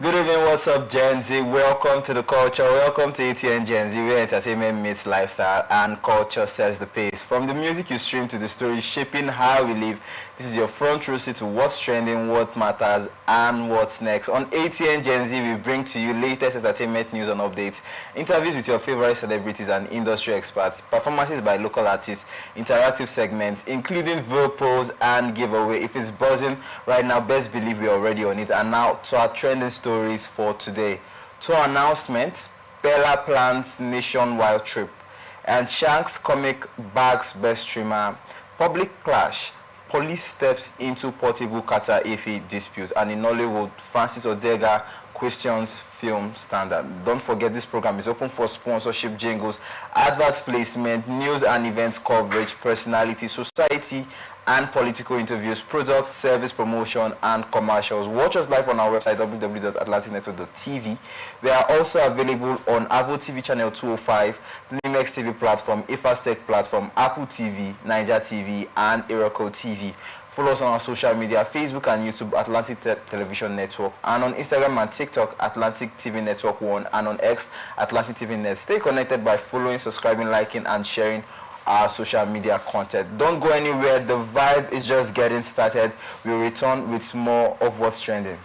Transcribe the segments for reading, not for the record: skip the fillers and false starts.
Good evening, what's up, Genz? Welcome to the culture. Welcome to ATN Genz, where entertainment meets lifestyle and culture sets the pace. From the music you stream to the stories shaping how we live, this is your front row seat to what's trending, what matters, and what's next. On ATN Genz, we bring to you latest entertainment news and updates, interviews with your favorite celebrities and industry experts, performances by local artists, interactive segments, including polls and giveaway. If it's buzzing right now, best believe we're already on it. And now to our trending stories for today. Tour announcements, Bella plans nationwide trip, and Shanks comic bags best streamer, public clash, police steps into portable Qatar Efe dispute, and in Nollywood, Francis Odega questions film standard. Don't forget this program is open for sponsorship, jingles, advert placement, news and events coverage, personality, society and political interviews, product, service promotion, and commercials. Watch us live on our website www.atlanticnetwork.tv. We are also available on Avo TV channel 205, Nimex TV platform, Ifastech platform, Apple TV, Niger TV, and Iroko TV. Follow us on our social media, Facebook and YouTube, Atlantic Television Network, and on Instagram and TikTok, Atlantic TV Network 1, and on X, Atlantic TV Net. Stay connected by following, subscribing, liking, and sharing our social media content. Don't go anywhere. The vibe is just getting started. We'll return with more of what's trending.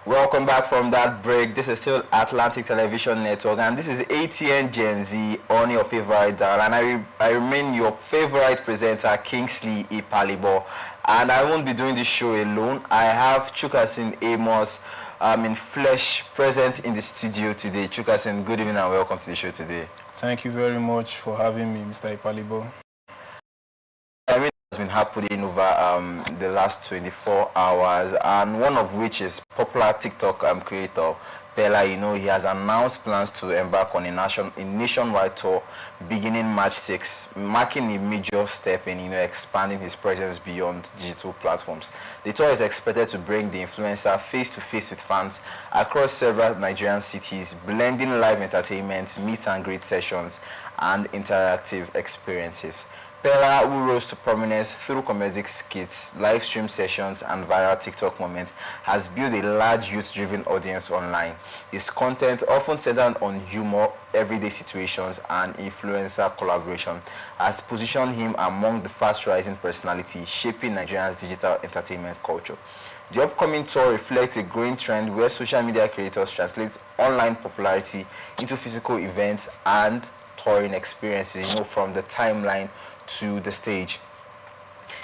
Welcome back from that break. This is still Atlantic Television Network, and this is ATN Gen Z on your favorite dial. And I remain your favorite presenter, Kingsley Ipalibo. And I won't be doing this show alone. I have Chukasin Amos in flesh present in the studio today. Chukasin, good evening and welcome to the show today. Thank you very much for having me, Mr. Ipalibo. Has been happening over the last 24 hours, and one of which is popular TikTok creator Pella. You know, he has announced plans to embark on a nationwide tour beginning March 6, marking a major step in expanding his presence beyond digital platforms. The tour is expected to bring the influencer face to face with fans across several Nigerian cities, blending live entertainment, meet and greet sessions, and interactive experiences. Pella, who rose to prominence through comedic skits, live stream sessions, and viral TikTok moments, has built a large youth-driven audience online. His content, often centered on humor, everyday situations, and influencer collaboration, has positioned him among the fast-rising personalities shaping Nigeria's digital entertainment culture. The upcoming tour reflects a growing trend where social media creators translate online popularity into physical events and touring experiences, from the timeline to the stage.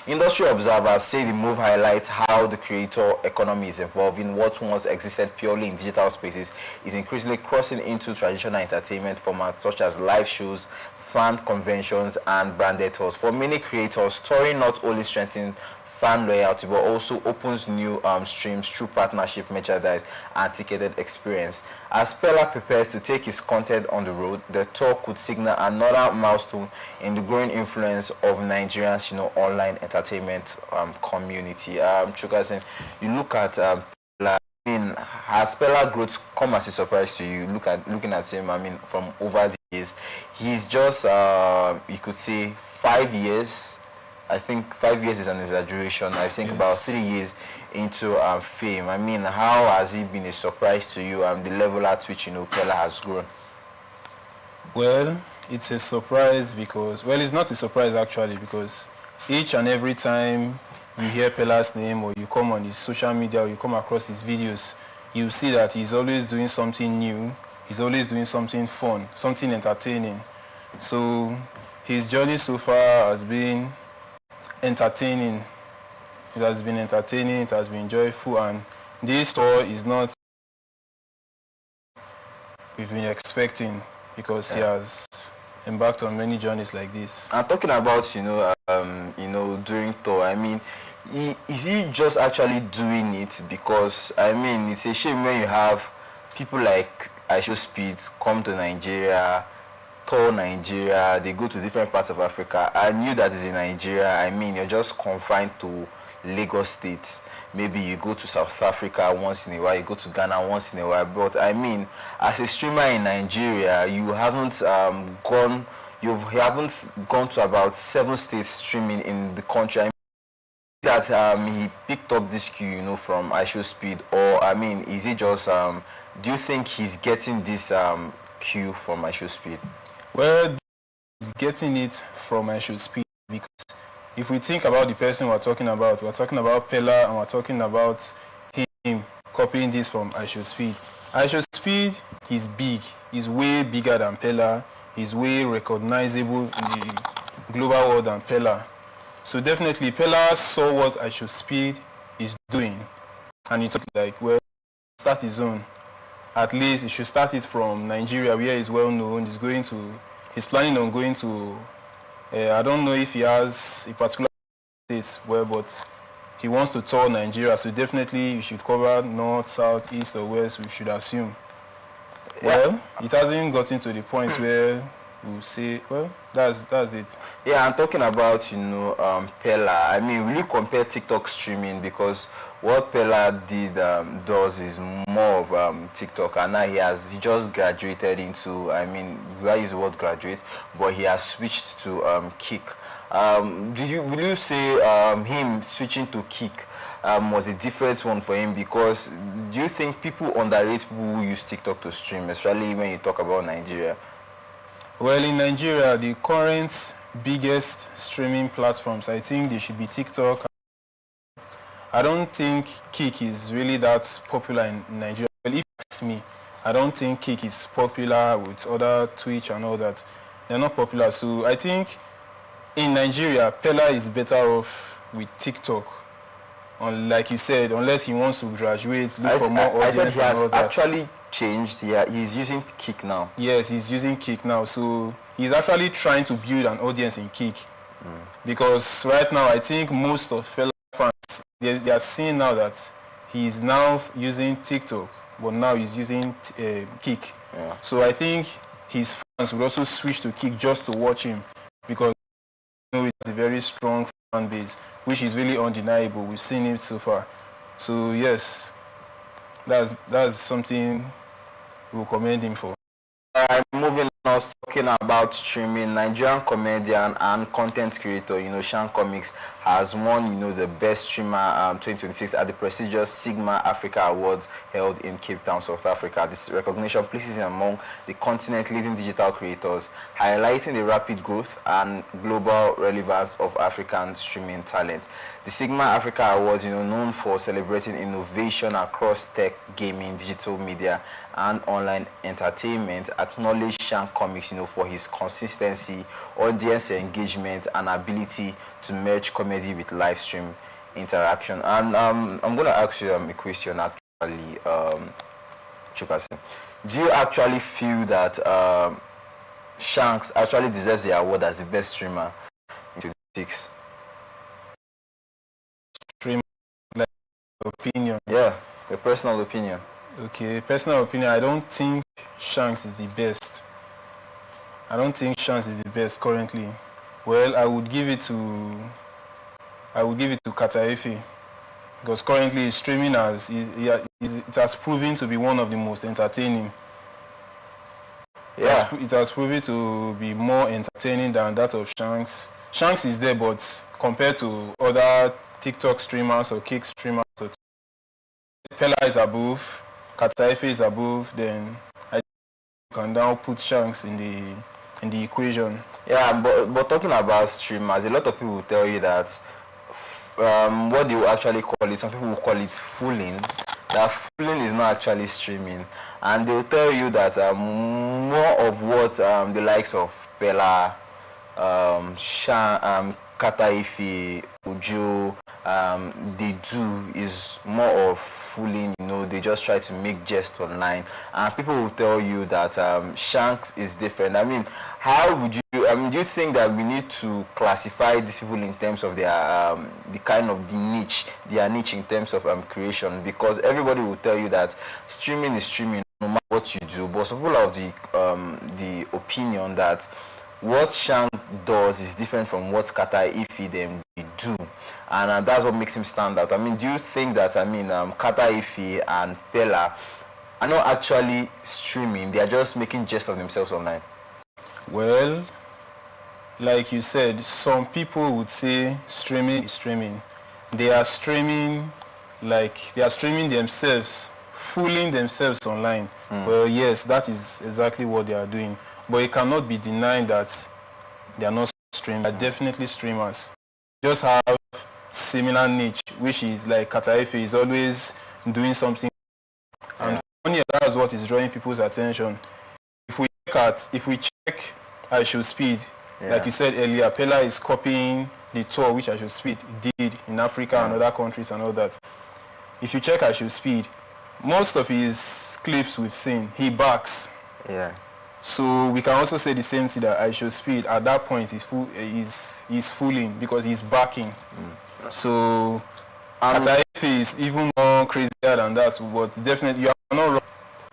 Industry observers say the move highlights how the creator economy is evolving. What once existed purely in digital spaces is increasingly crossing into traditional entertainment formats such as live shows, fan conventions, and branded tours. For many creators, touring not only strengthens fan loyalty but also opens new streams through partnership, merchandise, and ticketed experience. As Pella prepares to take his content on the road, the tour could signal another milestone in the growing influence of Nigeria's online entertainment community. Chukasin, you look at Pella. Has Pella growth come as a surprise to you? Looking at him, from over the years, he's just you could say 5 years. I think 5 years is an exaggeration. I think yes. About 3 years into fame. How has it been a surprise to you? The level at which Pella has grown. Well, it's a surprise because it's not a surprise actually, because each and every time you hear Pella's name or you come on his social media or you come across his videos, you see that he's always doing something new. He's always doing something fun, something entertaining. So his journey so far has been entertaining. It has been entertaining, it has been joyful, and this tour is not we've been expecting, because he has embarked on many journeys like this. I'm talking about during tour. Is he just actually doing it because it's a shame when you have people like Speed come to Nigeria, tour Nigeria, they go to different parts of Africa. I knew that is in Nigeria. You're just confined to Lagos State. Maybe you go to South Africa once in a while, you go to Ghana once in a while. But as a streamer in Nigeria, you haven't gone to about 7 states streaming in the country. That he picked up this cue, from Speed, or is it just do you think he's getting this cue from Speed? Well, he's getting it from Speed, because if we think about the person we're talking about Pella, and we're talking about him copying this from Speed. Speed is big. He's way bigger than Pella. He's way recognizable in the global world than Pella. So definitely Pella saw what Speed is doing, and he thought start his own. At least he should start it from Nigeria, where he's well known. He's planning on going to, I don't know if he has a particular state but he wants to tour Nigeria. So definitely you should cover north, south, east, or west, we should assume. Yeah. Well, it hasn't gotten to the point where we'll say, that's it. Yeah, I'm talking about, Pella. Will you compare TikTok streaming? Because what Pella does is more of TikTok, and now he just graduated into, that is the word graduate, but he has switched to Kick. Will you say him switching to Kick was a different one for him? Because do you think people underrate people who use TikTok to stream, especially when you talk about Nigeria? Well, in Nigeria, the current biggest streaming platforms, I think they should be TikTok I don't think Kick is really that popular in Nigeria. Well, if you ask me, I don't think Kick is popular with other Twitch and all that. They're not popular. So I think in Nigeria, Pella is better off with TikTok. Like you said, unless he wants to graduate, look for more audience. I said he has and all that. actually changed. Yeah, he's using Kick now. Yes, he's using Kick now. So he's actually trying to build an audience in Kick. Because right now, I think most of Pella fans, they are seeing now that he's now using TikTok, but now he's using Kick. Yeah. So I think his fans will also switch to Kick just to watch him, because it's a very strong fan base, which is really undeniable. We've seen it so far. So yes, that's something we'll commend him for. Moving on, talking about streaming, Nigerian comedian and content creator, Shan Comics has won, the best streamer 2026 at the prestigious Sigma Africa Awards held in Cape Town, South Africa. This recognition places him among the continent's leading digital creators, highlighting the rapid growth and global relevance of African streaming talent. The Sigma Africa Awards, known for celebrating innovation across tech, gaming, digital media, and online entertainment, acknowledge Shan Comics, for his consistency, audience engagement, and ability to merge comedy with live stream interaction. And I'm going to ask you a question, actually, Chukwueze. Do you actually feel that Shanks actually deserves the award as the best streamer in 2026? Like opinion. Yeah, your personal opinion. Okay, personal opinion. I don't think Shanks is the best. I don't think Shanks is the best currently. Well, I would give it to Kataifi, because currently streaming it has proven to be one of the most entertaining. Yeah, it has proven to be more entertaining than that of Shanks. Shanks is there, but compared to other TikTok streamers or Kick streamers, Pella is above, Kataife is above, then I think you can now put Shanks in the equation. Yeah, but talking about streamers, a lot of people will tell you that what they will actually call it, some people will call it fooling. That fooling is not actually streaming, and they will tell you that more of what the likes of Pella, Kataife, Uju, they do is more of fooling. They just try to make jest online, and people will tell you that Shanks is different. I mean, how would you? Do you think that we need to classify these people in terms of their their niche in terms of creation? Because everybody will tell you that streaming is streaming no matter what you do, but some people have the opinion that what Shank does is different from what Kataife them do, and that's what makes him stand out. I mean, do you think that Kataife and Pella are not actually streaming? They are just making jest of themselves online. Well, like you said, some people would say streaming is streaming. They are streaming themselves, fooling themselves online. Well, yes, that is exactly what they are doing. But it cannot be denied that they are not streaming. They are definitely streamers. Just have similar niche, which is like Kataife is always doing something. And funny, that's what is drawing people's attention. If we check I Should Speed, like you said earlier, Pella is copying the tour which I Should Speed did in Africa and other countries and all that. If you check I Should Speed, most of his clips we've seen, he backs. Yeah. So we can also say the same thing, that I Should Speed at that point he's fooling because he's backing. So Kataife is even more crazier than that, but definitely you are not wrong.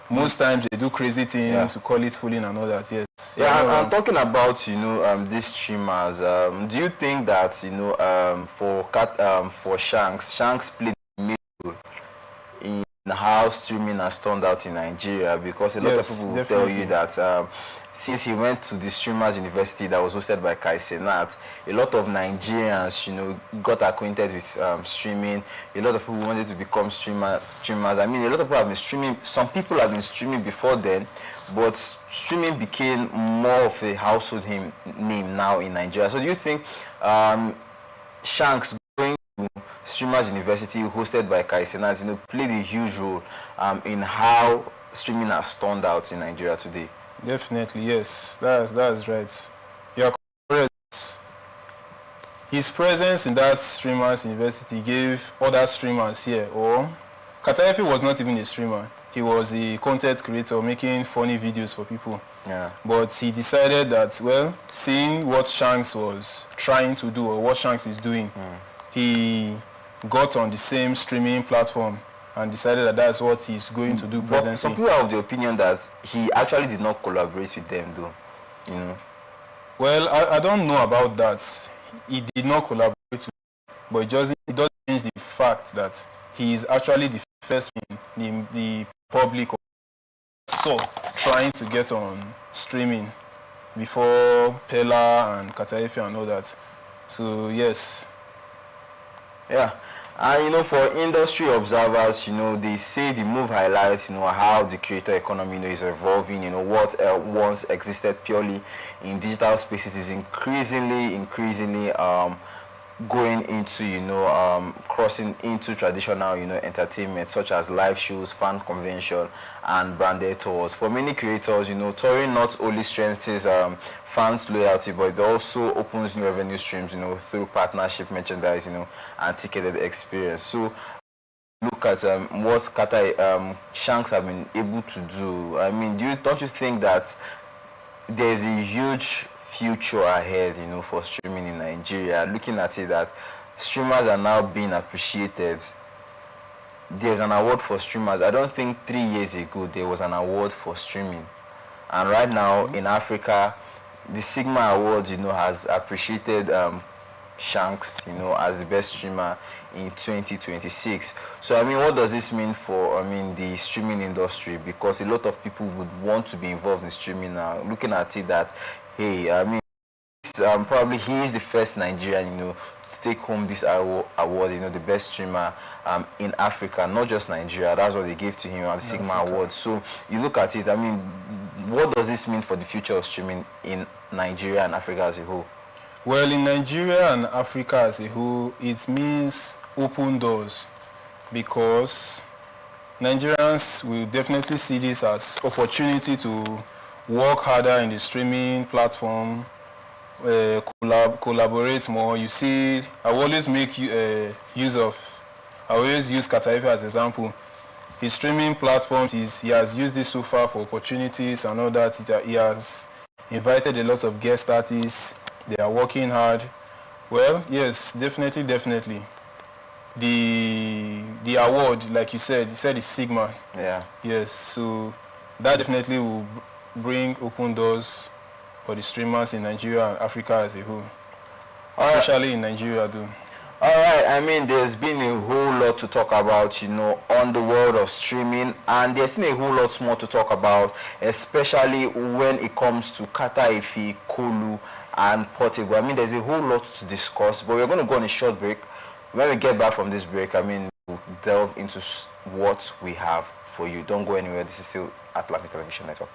Most times they do crazy things to call it fooling and all that. Yes. Yeah, I'm talking about these streamers. Do you think that for Shanks played a major in how streaming has turned out in Nigeria? Because a lot of people will tell you that since he went to the Streamers University that was hosted by Kai Senat, a lot of Nigerians, got acquainted with streaming. A lot of people wanted to become streamers. I mean, a lot of people have been streaming. Some people have been streaming before then, but streaming became more of a household name now in Nigeria. So do you think Shanks going to Streamers University, hosted by Kai Senat, played a huge role in how streaming has turned out in Nigeria today? Definitely, yes. That's right. You're correct. His presence in that streamers university gave other streamers here, or Kataefi was not even a streamer. He was a content creator making funny videos for people. Yeah. But he decided that, well, seeing what Shanks was trying to do or what Shanks is doing, he got on the same streaming platform and decided that that's what he's going to do presently. But some people are of the opinion that he actually did not collaborate with them, though. Well, I don't know about that. He did not collaborate with them, but it doesn't change the fact that he is actually the first in the public saw trying to get on streaming before Pella and Kataefi and all that. So yes. Yeah. And for industry observers, they say the move highlights, how the creator economy, is evolving. What once existed purely in digital spaces is increasingly going into, crossing into traditional, entertainment, such as live shows, fan convention, and branded tours. For many creators, touring not only strengthens fans' loyalty, but it also opens new revenue streams, through partnership, merchandise, and ticketed experience. So look at what Shanks have been able to do. I mean, don't you think that there's a huge future ahead, for streaming in Nigeria? Looking at it, that streamers are now being appreciated. There's an award for streamers. I don't think 3 years ago there was an award for streaming, and right now in Africa, the Sigma Awards, has appreciated Shanks, as the best streamer in 2026. So I mean, what does this mean for the streaming industry? Because a lot of people would want to be involved in streaming now. Looking at it, that hey, probably he is the first Nigerian, to take home this award, the best streamer in Africa, not just Nigeria. That's what they gave to him at the Sigma Awards. So you look at it, I mean, what does this mean for the future of streaming in Nigeria and Africa as a whole? Well, in Nigeria and Africa as a whole, it means open doors, because Nigerians will definitely see this as opportunity to work harder in the streaming platform, collaborate more. You see, I always make I always use Kataefi as an example. His streaming platforms, he has used this so far for opportunities and all that. He has invited a lot of guest artists. They are working hard. Well, yes, definitely. The award, like you said it's Sigma. Yeah. Yes, so that definitely will bring open doors for the streamers in Nigeria and Africa as a whole. Especially in Nigeria, though. All right, I mean, there's been a whole lot to talk about, on the world of streaming, and there's been a whole lot more to talk about, especially when it comes to Kataefi, Kolu, and Portugal. I mean, there's a whole lot to discuss, but we're going to go on a short break. When we get back from this break, I mean, we'll delve into what we have for you. Don't go anywhere. This is still Atlantic Television Network.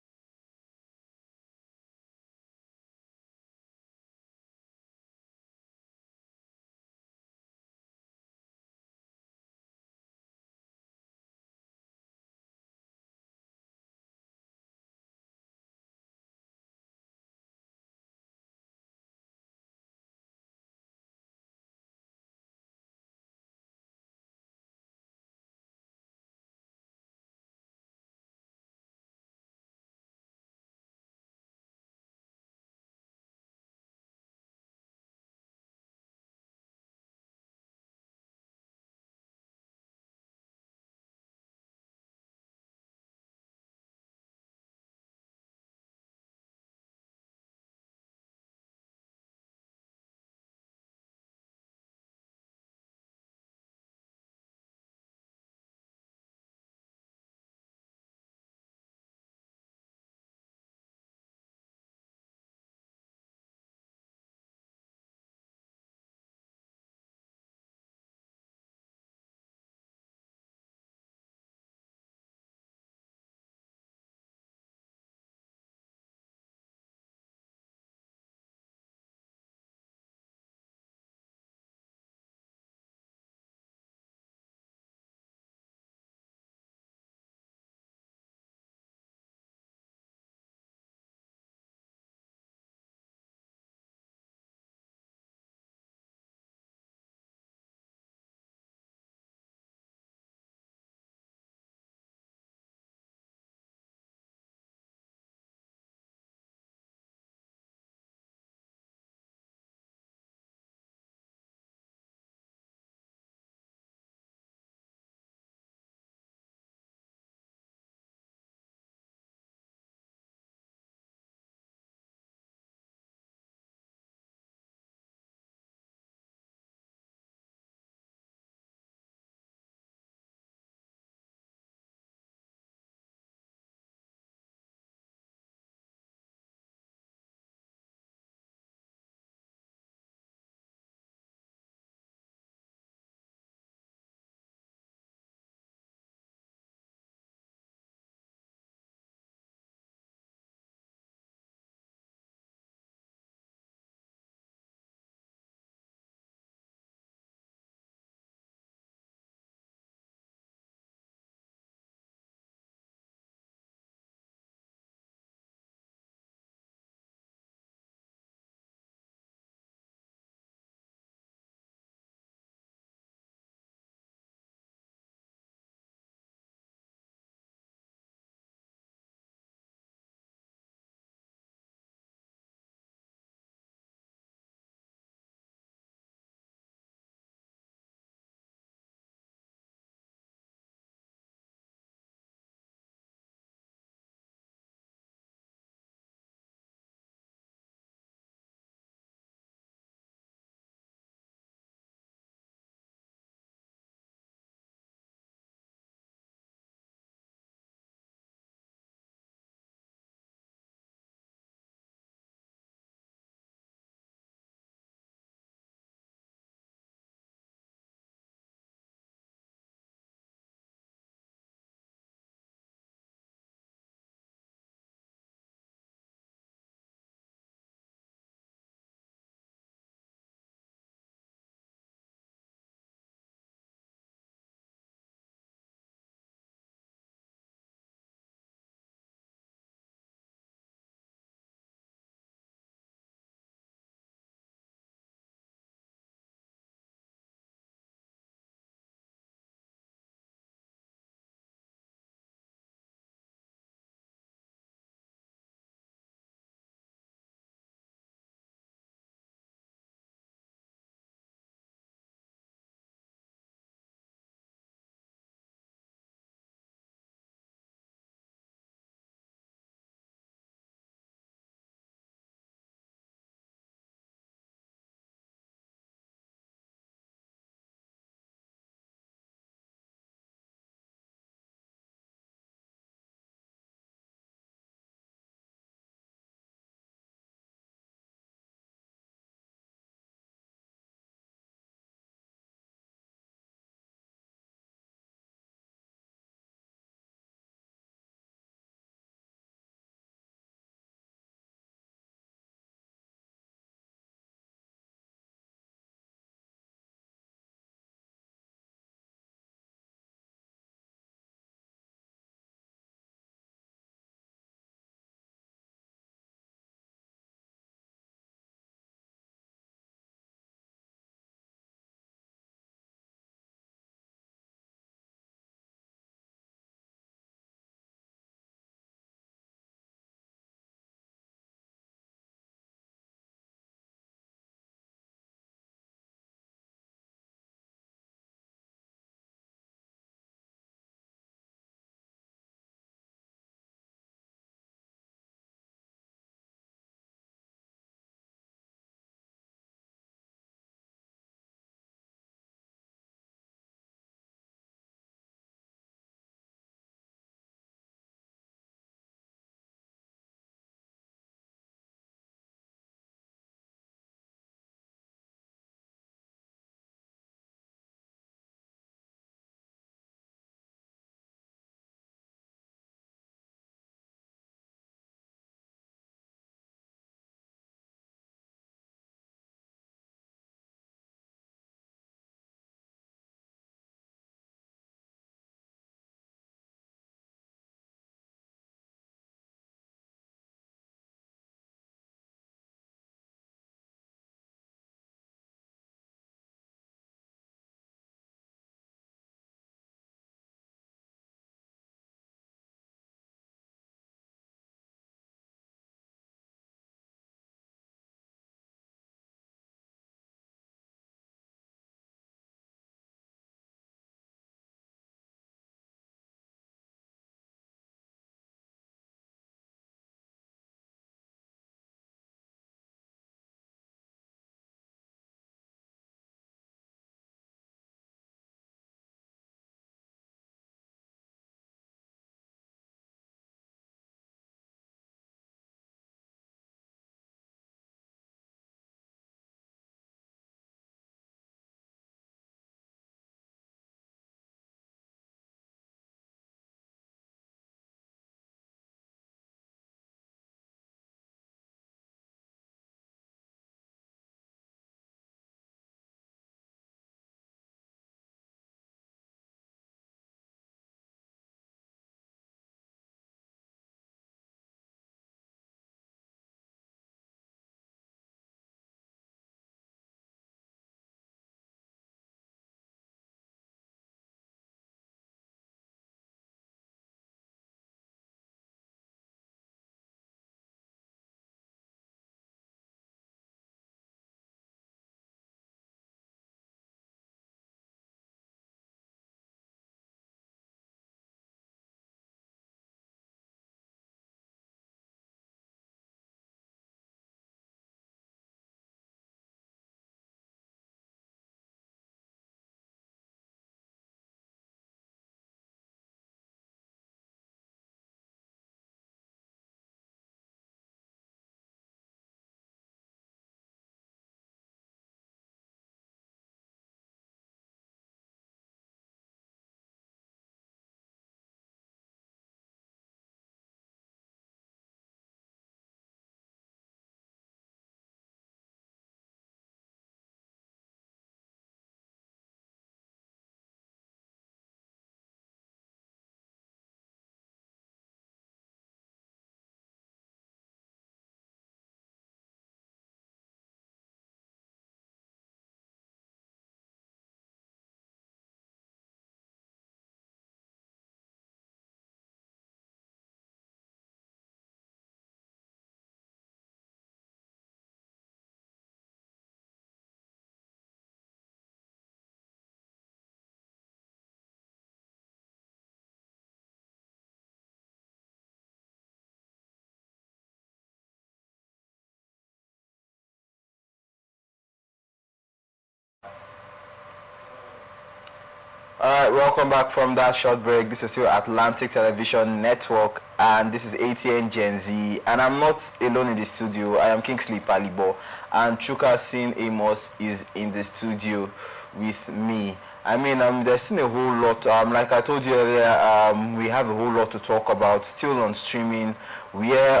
Alright, welcome back from that short break. This is still Atlantic Television Network and this is ATN Gen Z, and I'm not alone in the studio. I am Kingsley Palibo and Chuka Sin Amos is in the studio with me. I mean, there's still a whole lot, like I told you earlier, we have a whole lot to talk about still on streaming, where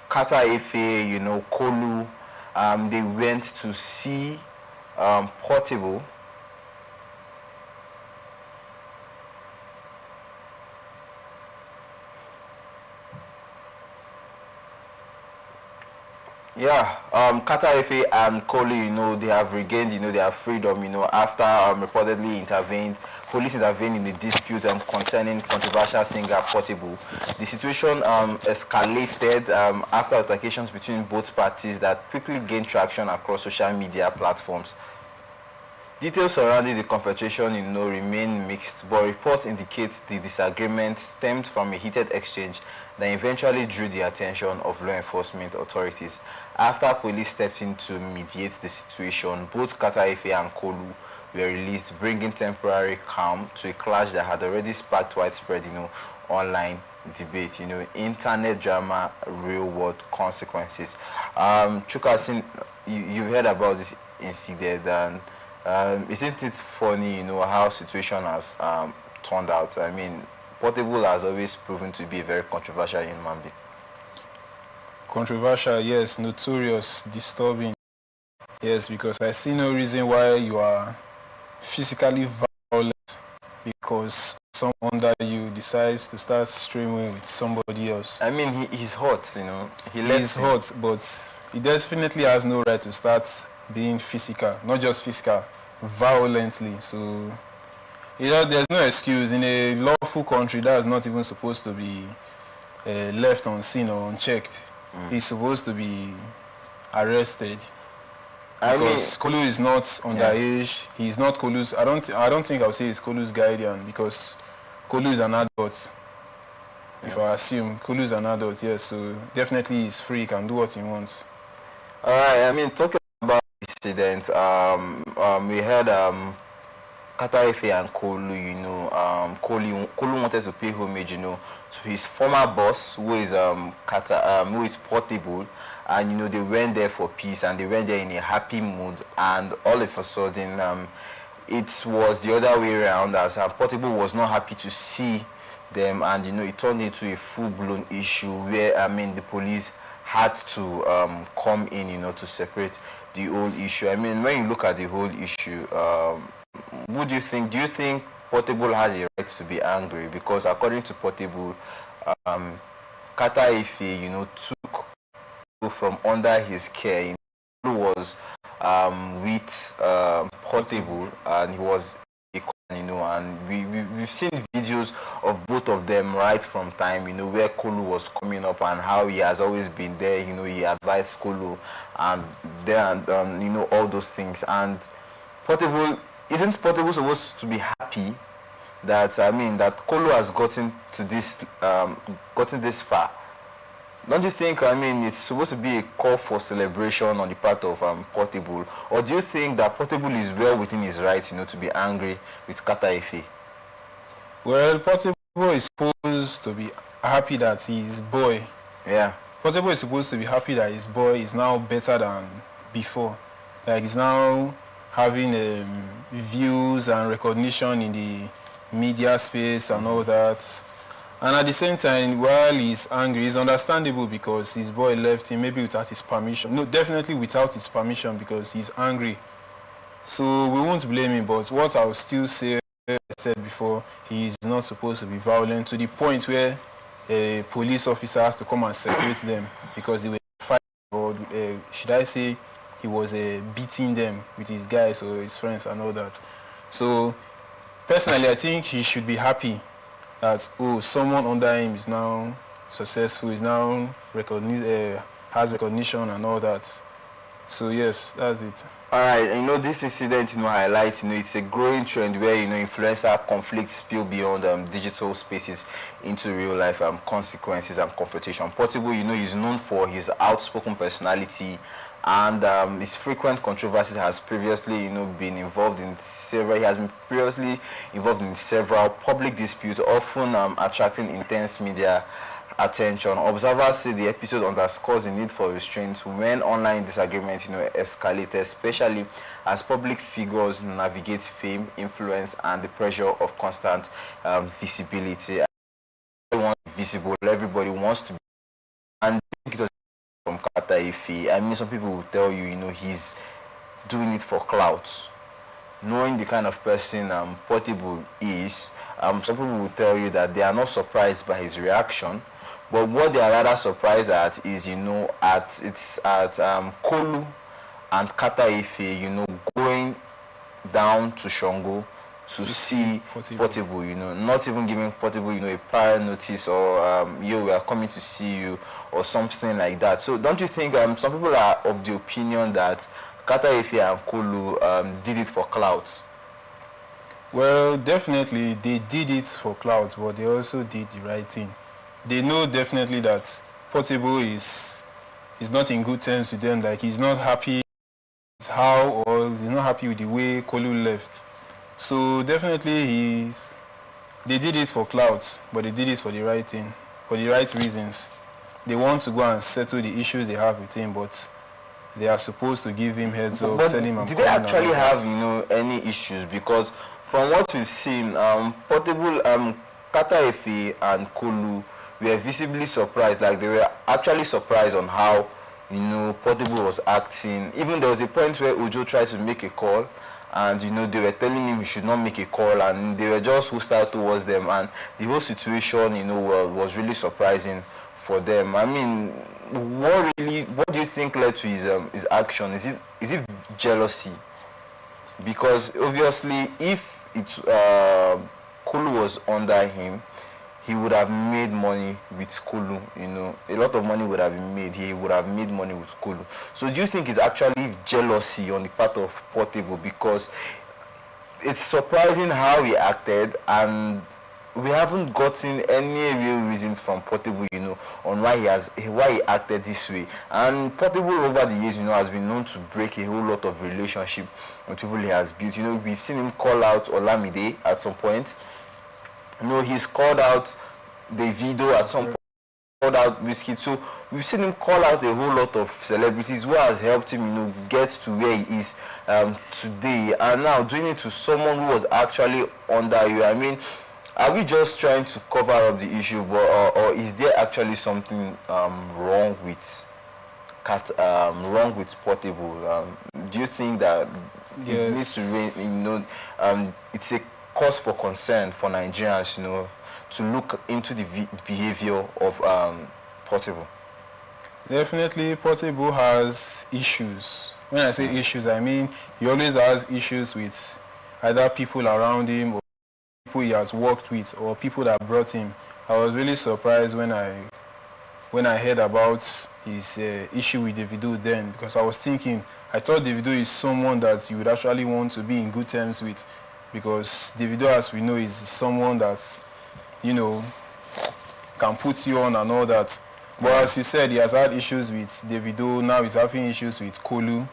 Kata Efe, you know, Kolu, they went to see Portable. Yeah, Kata Efe and Kolu, you know, they have regained, you know, their freedom, you know, after reportedly police intervened in the dispute concerning controversial singer Portable. The situation escalated after altercations between both parties that quickly gained traction across social media platforms. Details surrounding the confrontation, you know, remain mixed, but reports indicate the disagreement stemmed from a heated exchange that eventually drew the attention of law enforcement authorities. After police stepped in to mediate the situation, both Kata Efe and Kolu were released, bringing temporary calm to a clash that had already sparked widespread, you know, online debate, you know, internet drama, real-world consequences. Chukasin, you heard about this incident, and isn't it funny, you know, how situation has turned out? I mean, Portable has always proven to be a very controversial human being. Controversial, yes. Notorious, disturbing, yes, because I see no reason why you are physically violent because someone under you decides to start streaming with somebody else. I mean, he's hot, you know. He's hot, but he definitely has no right to start being physical, not just physical, violently. So, you know, there's no excuse. In a lawful country, that's not even supposed to be left unseen or unchecked. He's supposed to be arrested. Because Kolu is not underage. Yeah. He's not Kolu's. I don't think I'll say he's Kolu's guardian because Kolu is an adult. Yeah. If I assume Kolu is an adult, yes. So definitely he's free. He can do what he wants. All right. I mean, talking about this incident, we heard Kata Efe and Kolu, you know, Kolu wanted to pay homage, you know, to his former boss, who is who is Portable, and you know they went there for peace, and they went there in a happy mood, and all of a sudden, it was the other way around, as Portable was not happy to see them, and you know it turned into a full-blown issue where I mean the police had to come in, you know, to separate the whole issue. I mean, when you look at the whole issue, what do you think? Do you think Portable has a right to be angry? Because according to Portable, Kata Efe, you know, took from under his care. You know, he was with Portable, and he was, you know, and we've seen videos of both of them right from time, you know, where Kolu was coming up and how he has always been there. You know, he advised Kolu and there and you know, all those things. And Portable. Isn't Portable supposed to be happy that that Kolu has gotten this far? Don't you think it's supposed to be a call for celebration on the part of Portable, or do you think that Portable is well within his rights, you know, to be angry with Kata Efe? Well, Portable is supposed to be happy that his boy. Yeah. Portable is supposed to be happy that his boy is now better than before. Like he's now having views and recognition in the media space and all that. And at the same time, while he's angry, it's understandable because his boy left him, maybe without his permission. No, definitely without his permission because he's angry. So we won't blame him, but what I'll still say, I said before, he's not supposed to be violent to the point where a police officer has to come and separate them because they were fighting, or should I say, he was beating them with his guys or his friends and all that. So personally, I think he should be happy that someone under him is now successful, is now has recognition and all that. So yes, that's it. All right, you know, this incident, you know, highlights, you know, it's a growing trend where, you know, influencer conflicts spill beyond digital spaces into real life consequences and confrontation. Portable, you know, is known for his outspoken personality and his frequent controversies has previously, been involved in several. He has been previously involved in several public disputes, often attracting intense media attention. Observers say the episode underscores the need for restraint when online disagreement, escalates, especially as public figures navigate fame, influence, and the pressure of constant visibility. Everyone wants to be visible. Everybody wants to be, and it was from Kata Ife. I mean, some people will tell you, he's doing it for clout. Knowing the kind of person Portable is, some people will tell you that they are not surprised by his reaction, but what they are rather surprised at is, at Kolu and Kata Ife, going down to Shongo to see Portable, not even giving Portable, a prior notice or we are coming to see you or something like that. So don't you think some people are of the opinion that Kata Ife and Kolu did it for clout? Well, definitely they did it for clout, but they also did the right thing. They know definitely that Portable is not in good terms with them. Like, he's not happy with how, or he's not happy with the way Kolu left. So definitely they did it for clout, but they did it for the right thing, for the right reasons. They want to go and settle the issues they have with him, but they are supposed to give him heads up, tell him I'm did they actually have, any issues? Because from what we've seen, Portable, Kata Ife and Kolu were visibly surprised. Like, they were actually surprised on how, Portable was acting. Even there was a point where Ojo tried to make a call, and they were telling him he should not make a call, and they were just hostile towards them, and the whole situation, was really surprising for them. I mean, what do you think led to his action? Is it jealousy? Because obviously, if Kolu was under him, he would have made money with Kolu. A lot of money would have been made. He would have made money with Kolu. So do you think it's actually jealousy on the part of Portable? Because it's surprising how he acted, and we haven't gotten any real reasons from Portable, on why he acted this way. And Portable over the years, has been known to break a whole lot of relationship with people he has built. We've seen him call out Olamide at some point. He's called out Davido at some point, called out Whiskey. So we've seen him call out a whole lot of celebrities who has helped him, get to where he is today. And now doing it to someone who was actually under you. I mean, are we just trying to cover up the issue, or is there actually something wrong with Portable? Do you think that it needs to it's a cause for concern for Nigerians, to look into the behavior of Portable? Definitely, Portable has issues. When I say issues, I mean he always has issues with either people around him, or people he has worked with, or people that brought him. I was really surprised when I heard about his issue with Davido then, because I was thinking, I thought Davido is someone that you would actually want to be in good terms with, because Davido, as we know, is someone that's, can put you on and all that. But as you said, he has had issues with Davido. Now he's having issues with Kolu.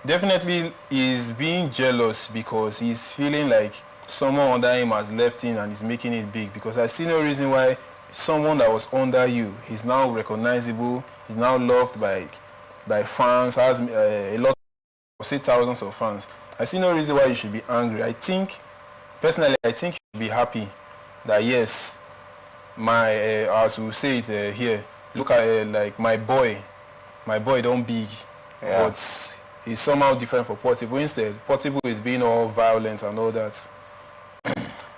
Definitely he's being jealous because he's feeling like someone under him has left him and is making it big. Because I see no reason why someone that was under you is now recognizable, is now loved by fans, has a lot of, say, thousands of fans. I see no reason why you should be angry. Personally, I think you should be happy that, yes, as we say it here, look at like my boy don't big, but he's somehow different for Portable. Instead, Portable is being all violent and all that.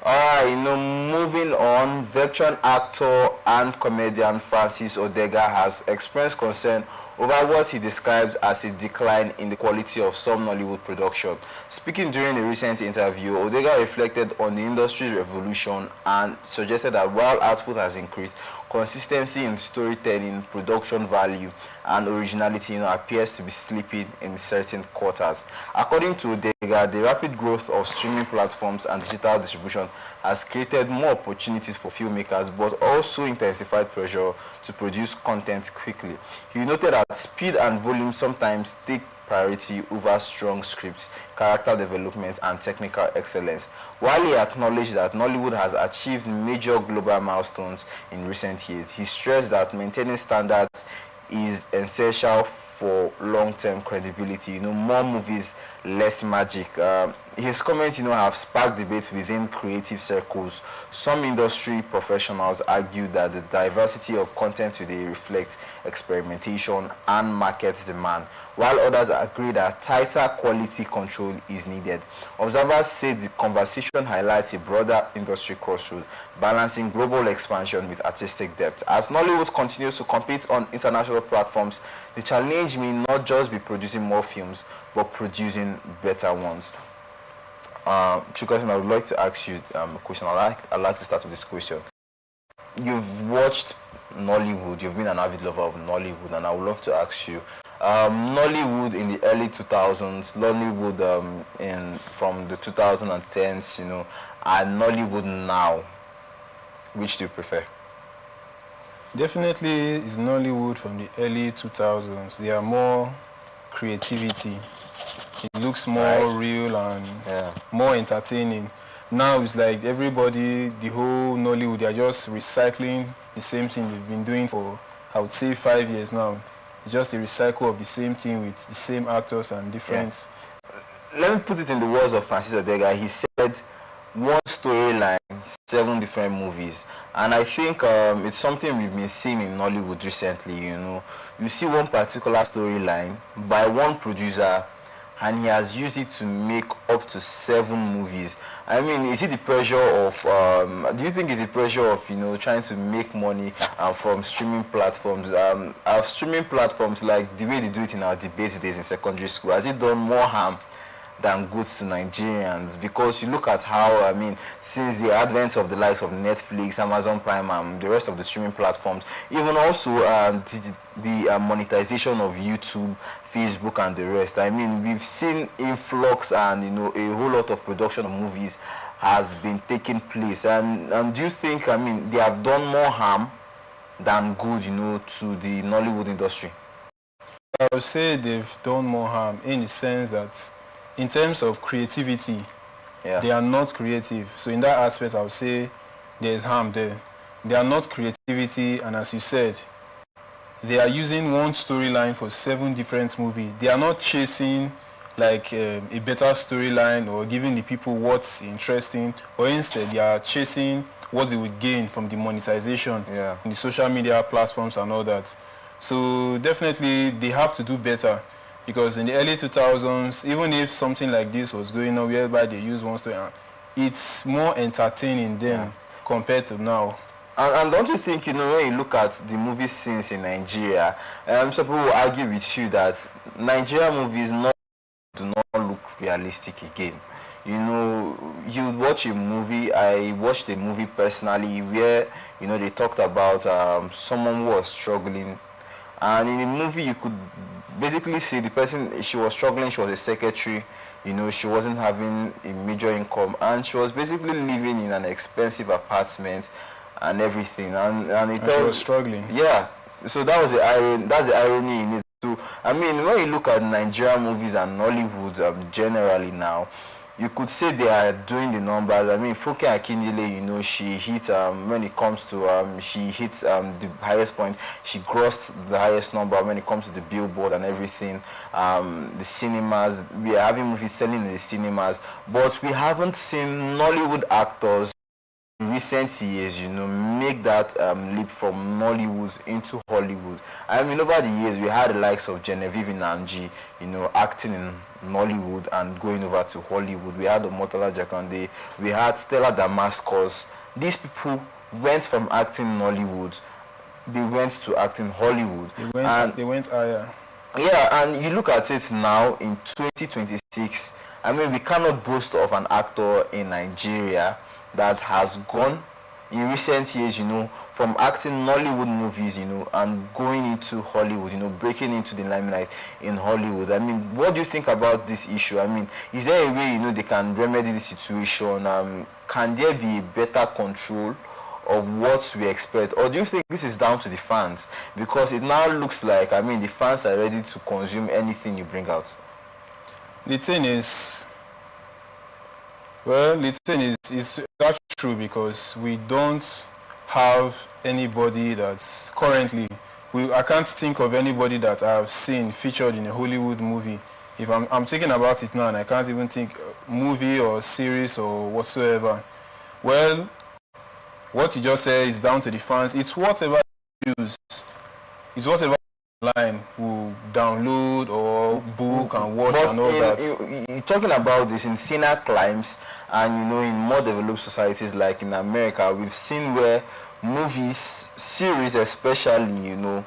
Alright, moving on, veteran actor and comedian Francis Odega has expressed concern over what he describes as a decline in the quality of some Nollywood production. Speaking during a recent interview, Odega reflected on the industry's evolution and suggested that while output has increased, consistency in storytelling, production value, and originality, appears to be slipping in certain quarters. According to Dega, the rapid growth of streaming platforms and digital distribution has created more opportunities for filmmakers, but also intensified pressure to produce content quickly. He noted that speed and volume sometimes take priority over strong scripts, character development, and technical excellence. While he acknowledged that Nollywood has achieved major global milestones in recent years, he stressed that maintaining standards is essential for long-term credibility. More movies, less magic. His comments, have sparked debate within creative circles. Some industry professionals argue that the diversity of content today reflects experimentation and market demand, while others agree that tighter quality control is needed. Observers say the conversation highlights a broader industry crossroad, balancing global expansion with artistic depth. As Nollywood continues to compete on international platforms, the challenge may not just be producing more films, but producing better ones. Chukwukasin, I would like to ask you a question. I'd like to start with this question. You've watched Nollywood, you've been an avid lover of Nollywood, and I would love to ask you, Nollywood in the early 2000s, Nollywood from the 2010s, and Nollywood now, which do you prefer? Definitely is Nollywood from the early 2000s. There are more creativity. It looks more real and more entertaining. Now it's like everybody, the whole Nollywood, they are just recycling the same thing they've been doing for, I would say, 5 years now. It's just a recycle of the same thing with the same actors and different... Let me put it in the words of Francis Odega. He said, one storyline, 7 different movies. And I think it's something we've been seeing in Nollywood recently, You see one particular storyline by one producer, and he has used it to make up to 7 movies. I mean, is it the pressure of, do you think it's the pressure of, trying to make money from streaming platforms? Streaming platforms, like the way they do it in our debate days in secondary school, has it done more harm than goods to Nigerians? Because you look at how, since the advent of the likes of Netflix, Amazon Prime, and the rest of the streaming platforms, even also the monetization of YouTube, Facebook, and the rest. We've seen influx and a whole lot of production of movies has been taking place. And do you think they have done more harm than good, to the Nollywood industry? I would say they've done more harm in the sense that, in terms of creativity, they are not creative. So in that aspect, I would say there's harm there. They are not creativity, and as you said, they are using one storyline for 7 different movies. They are not chasing like a better storyline or giving the people what's interesting, or instead they are chasing what they would gain from the monetization in the social media platforms and all that. So definitely they have to do better, because in the early 2000s, even if something like this was going on whereby they use one story, it's more entertaining then compared to now. And don't you think, when you look at the movie scenes in Nigeria, some people will argue with you that Nigerian movies do not look realistic again. You watch a movie, I watched a movie personally where, they talked about someone who was struggling. And in the movie, you could basically see the person, she was struggling, she was a secretary, she wasn't having a major income, and she was basically living in an expensive apartment and everything, and she was struggling. Yeah, so that was the irony. That's the irony in it too. When you look at Nigerian movies and Nollywood generally now, you could say they are doing the numbers. Funke Akindele, she hit when it comes to she hits the highest point. She grossed the highest number when it comes to the billboard and everything. The cinemas, we are having movies selling in the cinemas, but we haven't seen Nollywood actors in recent years, make that leap from Nollywood into Hollywood. Over the years, we had the likes of Genevieve Nanji, acting in Nollywood and going over to Hollywood. We had Omotola Jakande, we had Stella Damascus. These people went from acting Nollywood, they went to acting Hollywood. They went higher. Yeah, and you look at it now in 2026, we cannot boast of an actor in Nigeria that has gone in recent years, you know, from acting Nollywood movies, you know, and going into Hollywood, you know, breaking into the limelight in Hollywood. I mean, what do you think about this issue? I mean, is there a way, you know, they can remedy the situation? Can there be a better control of what we expect, or do you think this is down to the fans? Because it now looks like, I mean, the fans are ready to consume anything you bring out. The thing is, well, the thing is that's true, because we don't have anybody that's currently, I can't think of anybody that I've seen featured in a Hollywood movie. If I'm thinking about it now, and I can't even think movie or series or whatsoever. Well, what you just said is down to the fans. It's whatever you use. It's whatever online will download or book and watch and all that. You're talking about this in thinner climes, and you know, in more developed societies like in America, we've seen where movies, series especially, you know,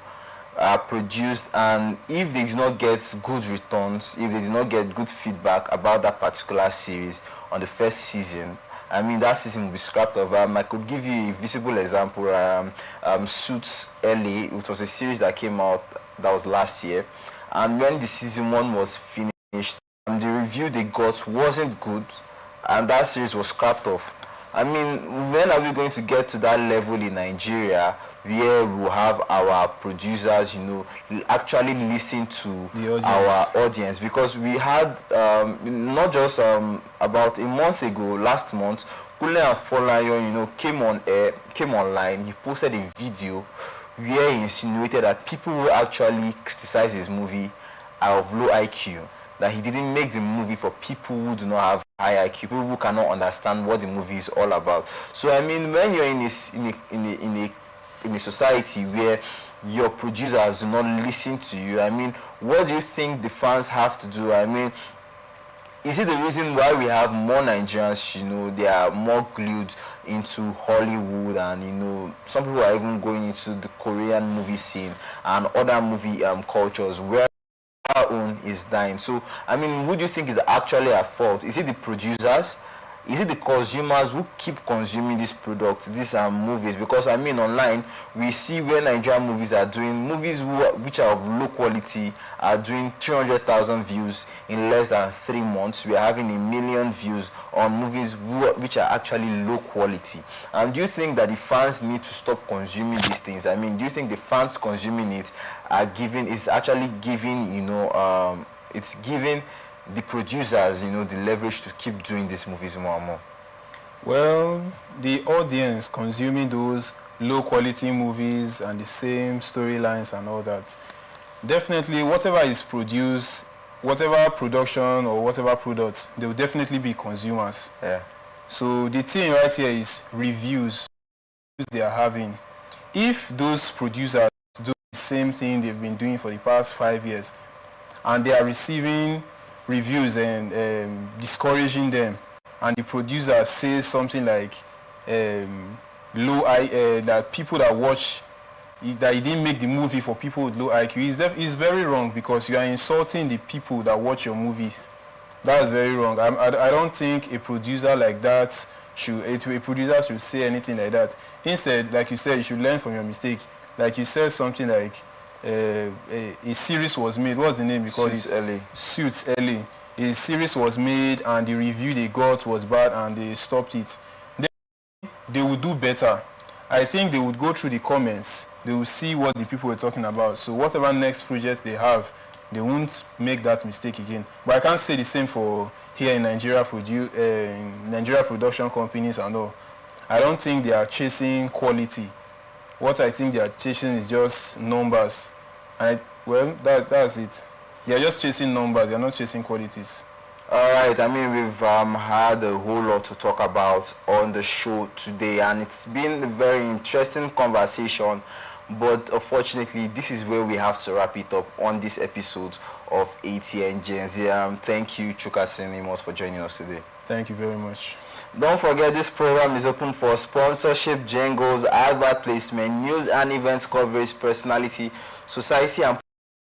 are produced, and if they do not get good returns, if they do not get good feedback about that particular series on the first season, I mean, that season will be scrapped off. I could give you a visible example. Suits LA, which was a series that came out, that was last year, and when the season 1 was finished, the review they got wasn't good, and that series was scrapped off. I mean, when are we going to get to that level in Nigeria where we'll have our producers, you know, actually listen to our audience? Because we had, not just about a month ago, last month, Kule and Folayo, you know, came online. He posted a video where he insinuated that people who actually criticize his movie are of low IQ, that he didn't make the movie for people who do not have high IQ, people who cannot understand what the movie is all about. So I mean, when you're in a society where your producers do not listen to you, I mean, what do you think the fans have to do? I mean, is it the reason why we have more Nigerians, you know, they are more glued into Hollywood, and you know, some people are even going into the Korean movie scene and other movie cultures where our own is dying? So I mean, who do you think is actually at fault? Is it the producers? Is it the consumers who keep consuming these products, these movies? Because I mean, online we see where Nigerian movies are doing, movies which are of low quality are doing 300,000 views in less than 3 months. We are having 1 million views on movies which are actually low quality. And do you think that the fans need to stop consuming these things? I mean, do you think the fans consuming it is actually giving, you know, it's giving the producers, you know, the leverage to keep doing these movies more and more? Well, the audience consuming those low quality movies and the same storylines and all that, definitely whatever is produced, whatever production or whatever products, they will definitely be consumers. Yeah. So the thing right here is reviews they are having. If those producers do the same thing they've been doing for the past 5 years, and they are receiving reviews and discouraging them, and the producer says something like that people that watch that he didn't make the movie for people with low IQ, is very wrong, because you are insulting the people that watch your movies. That is very wrong. I don't think a producer like that a producer should say anything like that. Instead, like you said, you should learn from your mistake. Like you said something like a series was made. What's the name? Because Suits LA. A series was made and the review they got was bad and they stopped it. They would do better. I think they would go through the comments. They will see what the people were talking about. So whatever next project they have, they won't make that mistake again. But I can't say the same for here in Nigeria, Nigeria production companies and all. I don't think they are chasing quality. What I think they are chasing is just numbers. Well, that's it. They are just chasing numbers. They are not chasing qualities. All right. I mean, we've had a whole lot to talk about on the show today, and it's been a very interesting conversation. But unfortunately, this is where we have to wrap it up on this episode of ATN Genz. Thank you, Chukasin Amos, for joining us today. Thank you very much. Don't forget, this program is open for sponsorship, jingles, advert placement, news and events coverage, personality, society and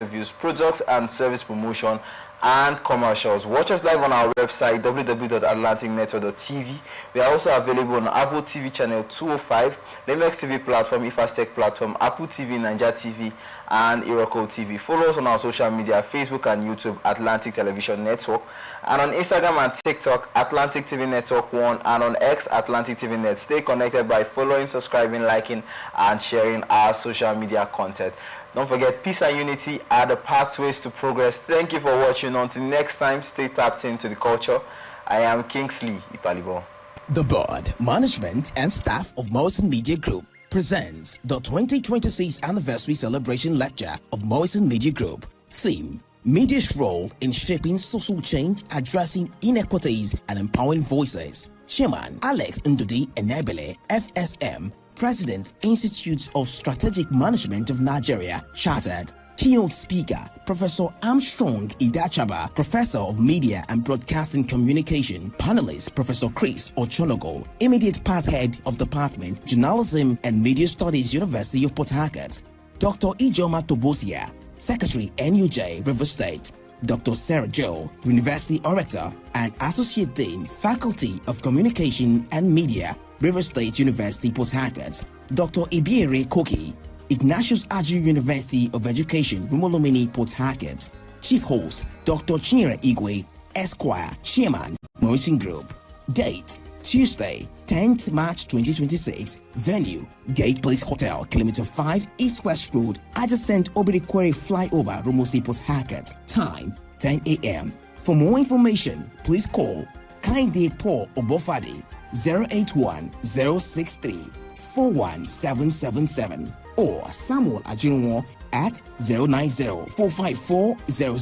reviews, products and service promotion, and commercials. Watch us live on our website www.atlanticnetwork.tv. We are also available on Apple TV channel 205, Lemex TV platform, Ifastech platform, Apple TV, Ninja TV, and Iroko TV. Follow us on our social media, Facebook and YouTube, Atlantic Television Network, and on Instagram and TikTok, Atlantic TV Network 1, and on X, Atlantic TV Net. Stay connected by following, subscribing, liking, and sharing our social media content. Don't forget, peace and unity are the pathways to progress. Thank you for watching. Until next time, stay tapped into the culture. I am Kingsley Ipalibo. The board, management, and staff of Morrison Media Group presents the 2026 Anniversary Celebration Lecture of Morrison Media Group. Theme: Media's role in shaping social change, addressing inequities, and empowering voices. Chairman Alex Ndudi Enebele, FSM, President, Institute of Strategic Management of Nigeria, Chartered. Keynote speaker, Professor Armstrong Idachaba, Professor of Media and Broadcasting Communication. Panelist, Professor Chris Ochonogo, Immediate Past Head of Department, Journalism and Media Studies, University of Port Harcourt. Dr. Ijoma Tobosia, Secretary, NUJ, River State. Dr. Sarah Joe, University Orator and Associate Dean, Faculty of Communication and Media, River State University, Port Harcourt. Dr. Ibiere Koki, Ignatius Aju University of Education, Rumolomini, Port Harcourt. Chief Host, Dr. Chinyere Igwe, Esquire, Chairman, Morrison Group. Date: Tuesday, 10th March 2026. Venue: Gate Place Hotel, Kilometer 5, East West Road, adjacent Obirikwere Flyover, Rumosi, Port Harcourt. Time: 10 a.m. For more information, please call Kainde Paul Obofadi 081-063-41777 or Samuel Ajinwo at 090-454-00.